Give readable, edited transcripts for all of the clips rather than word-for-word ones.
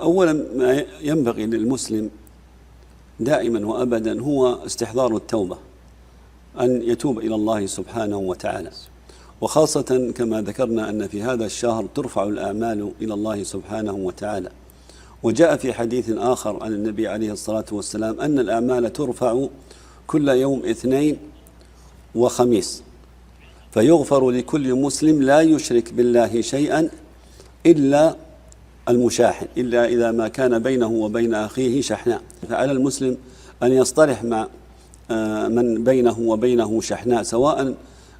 أولا ما ينبغي للمسلم دائما وأبدا هو استحضار التوبة، أن يتوب إلى الله سبحانه وتعالى، وخاصة كما ذكرنا أن في هذا الشهر ترفع الأعمال إلى الله سبحانه وتعالى. وجاء في حديث آخر عن النبي عليه الصلاة والسلام أن الأعمال ترفع كل يوم اثنين وخميس، فيغفر لكل مسلم لا يشرك بالله شيئا إلا المشاحن، إلا إذا ما كان بينه وبين أخيه شحناء. فعلى المسلم أن يصطلح مع من بينه وبينه شحناء، سواء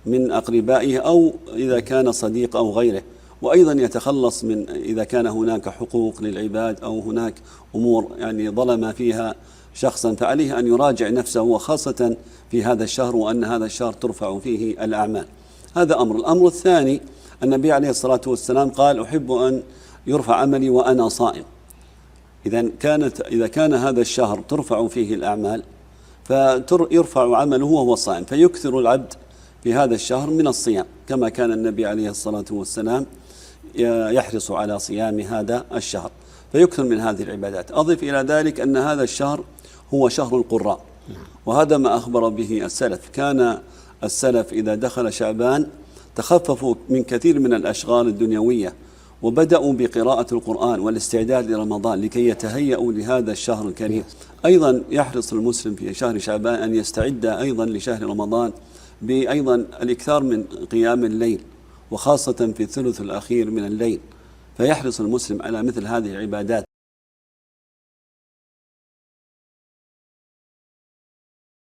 من أقربائه أو إذا كان صديق أو غيره، وأيضا يتخلص من إذا كان هناك حقوق للعباد أو هناك أمور يعني ظلم فيها شخصا، فعليه أن يراجع نفسه، وخاصة في هذا الشهر، وأن هذا الشهر ترفع فيه الأعمال. هذا أمر. الأمر الثاني، النبي عليه الصلاة والسلام قال: أحب أن يرفع عملي وأنا صائم. إذا كان هذا الشهر ترفع فيه الأعمال فيرفع عمله وهو صائم، فيكثر العبد في هذا الشهر من الصيام، كما كان النبي عليه الصلاة والسلام يحرص على صيام هذا الشهر، فيكثر من هذه العبادات. أضف إلى ذلك أن هذا الشهر هو شهر القراء، وهذا ما أخبر به السلف. كان السلف إذا دخل شعبان تخففوا من كثير من الأشغال الدنيوية، وبدأوا بقراءة القرآن والاستعداد لرمضان لكي يتهيأوا لهذا الشهر الكريم. أيضا يحرص المسلم في شهر شعبان أن يستعد أيضا لشهر رمضان بأيضا الإكثار من قيام الليل، وخاصة في الثلث الأخير من الليل، فيحرص المسلم على مثل هذه العبادات